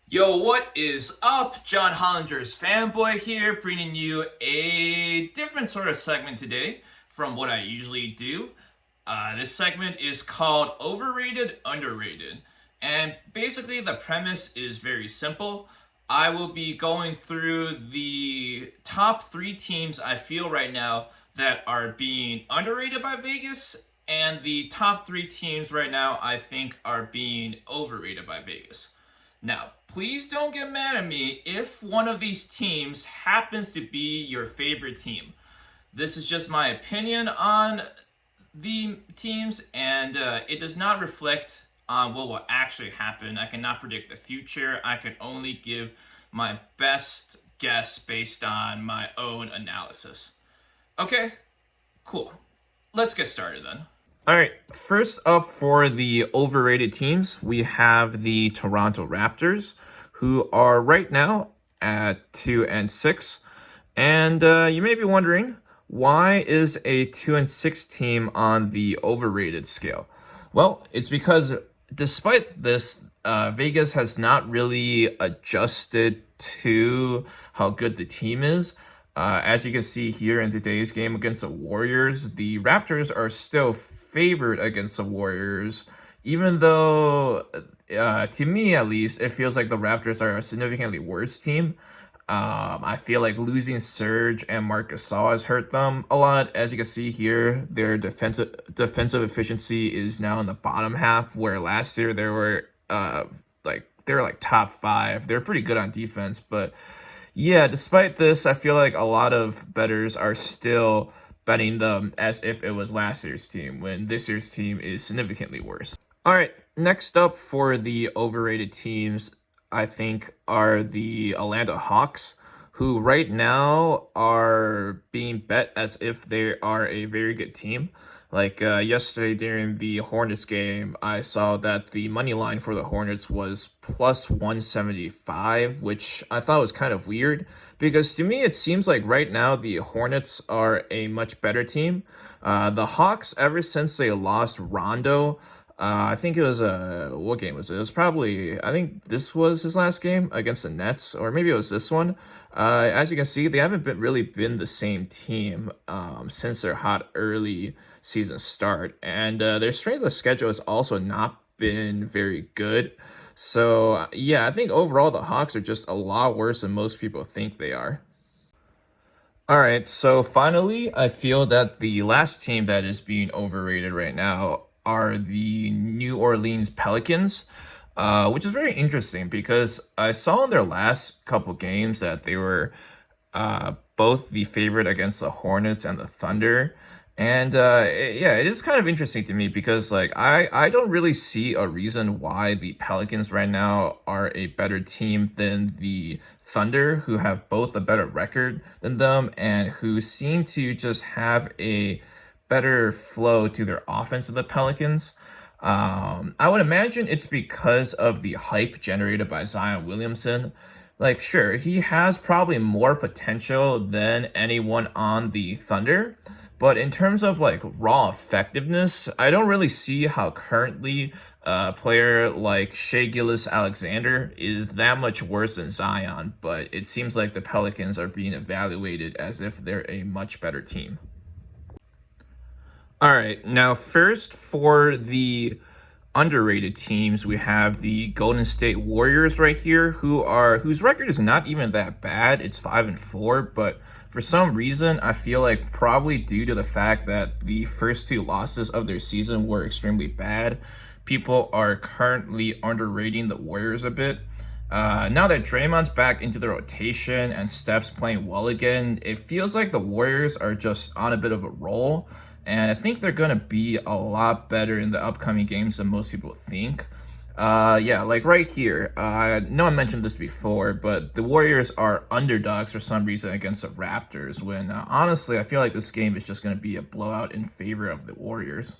Yo, what is up? John Hollinger's Fanboy here, bringing you a different sort of segment today from what I usually do. This segment is called Overrated, Underrated. And basically, the premise is very simple. I will be going through the top three teams I feel right now that are being underrated by Vegas, and the top three teams right now I think are being overrated by Vegas. Now, please don't get mad at me if one of these teams happens to be your favorite team. This is just my opinion on the teams, and it does not reflect on what will actually happen. I cannot predict the future. I can only give my best guess based on my own analysis. Okay, cool. Let's get started then. All right, first up for the overrated teams, we have the Toronto Raptors, who are right now at 2-6. And you may be wondering, why is a 2-6 team on the overrated scale? Well, it's because despite this, Vegas has not really adjusted to how good the team is. As you can see here in today's game against the Warriors, the Raptors are still favored against the Warriors, even though, to me at least, it feels like the Raptors are a significantly worse team. I feel like losing Serge and Marc Gasol has hurt them a lot. As you can see here, their defensive efficiency is now in the bottom half, where last year they were like top five. They're pretty good on defense, but yeah, despite this, I feel like a lot of bettors are still betting them as if it was last year's team, when this year's team is significantly worse. All right, next up for the overrated teams, I think, are the Atlanta Hawks, who right now are being bet as if they are a very good team. Like yesterday during the Hornets game, I saw that the money line for the Hornets was plus 175, which I thought was kind of weird because to me it seems like right now the Hornets are a much better team. The Hawks, ever since they lost Rondo, I think it was what game was it? It was probably, I think this was his last game against the Nets, or maybe it was this one. As you can see, they haven't really been the same team since their hot early season start, and their strength of schedule has also not been very good. So yeah, I think overall the Hawks are just a lot worse than most people think they are. All right, so finally, I feel that the last team that is being overrated right now are the New Orleans Pelicans, which is very interesting because I saw in their last couple games that they were both the favorite against the Hornets and the Thunder. And yeah, it is kind of interesting to me because like I don't really see a reason why the Pelicans right now are a better team than the Thunder, who have both a better record than them and who seem to just have a better flow to their offense than the Pelicans. I would imagine it's because of the hype generated by Zion Williamson. Like, sure, he has probably more potential than anyone on the Thunder, but in terms of like raw effectiveness, I don't really see how currently a player like Shea Gilgeous-Alexander is that much worse than Zion, but it seems like the Pelicans are being evaluated as if they're a much better team. All right, now first for the underrated teams, we have the Golden State Warriors right here, whose record is not even that bad. It's 5-4, but for some reason, I feel like probably due to the fact that the first two losses of their season were extremely bad, people are currently underrating the Warriors a bit. Now that Draymond's back into the rotation and Steph's playing well again, it feels like the Warriors are just on a bit of a roll. And I think they're going to be a lot better in the upcoming games than most people think. Yeah, like right here. I know I mentioned this before, but the Warriors are underdogs for some reason against the Raptors, when honestly, I feel like this game is just going to be a blowout in favor of the Warriors.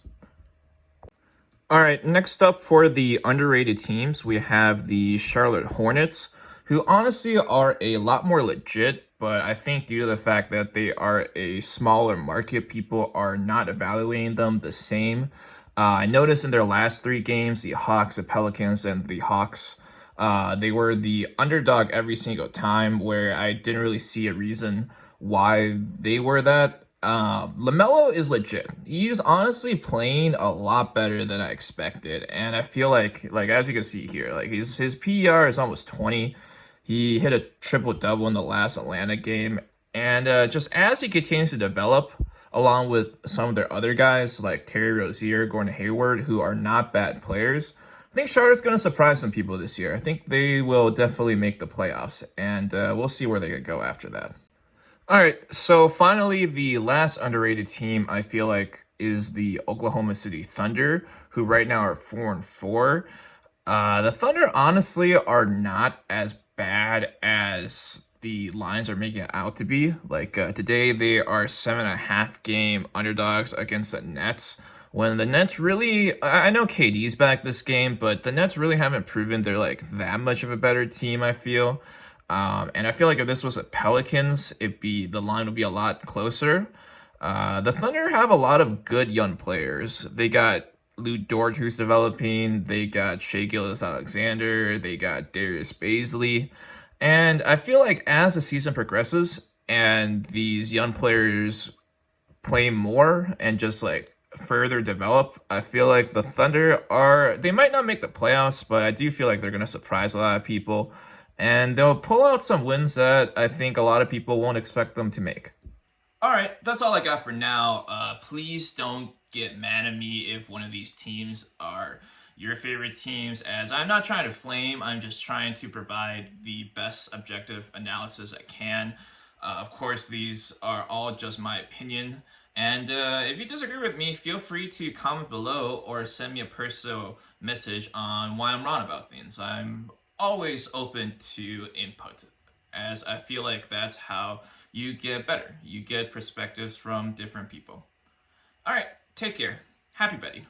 All right, next up for the underrated teams, we have the Charlotte Hornets, who honestly are a lot more legit, but I think due to the fact that they are a smaller market, people are not evaluating them the same. I noticed in their last three games, the Hawks, the Pelicans, and the Hawks They were the underdog every single time, where I didn't really see a reason why they were that. LaMelo is legit. He's honestly playing a lot better than I expected, and I feel like as you can see here, like his PER is almost 20. He hit a triple double in the last Atlanta game, and just as he continues to develop, along with some of their other guys like Terry Rozier, Gordon Hayward, who are not bad players. I think Charlotte's going to surprise some people this year. I think they will definitely make the playoffs, and we'll see where they go after that. All right, so finally, the last underrated team I feel like is the Oklahoma City Thunder, who right now are 4-4. The Thunder honestly are not as bad as the lines are making it out to be. Like today, they are 7.5 game underdogs against the Nets. When the Nets really, I know KD's back this game, but the Nets really haven't proven they're like that much of a better team, I feel. And I feel like if this was a Pelicans, the line would be a lot closer. The Thunder have a lot of good young players. They got Lou Dort, who's developing. They got Shea Gilgeous-Alexander. They got Darius Bazley. And I feel like as the season progresses and these young players play more and just like further develop, I feel like the Thunder they might not make the playoffs, but I do feel like they're going to surprise a lot of people. And they'll pull out some wins that I think a lot of people won't expect them to make. All right, that's all I got for now. Please don't get mad at me if one of these teams are your favorite teams, as I'm not trying to flame, I'm just trying to provide the best objective analysis I can. Of course, these are all just my opinion. And if you disagree with me, feel free to comment below or send me a personal message on why I'm wrong about things. I'm always open to input, as I feel like that's how you get better. You get perspectives from different people. All right, take care. Happy betting.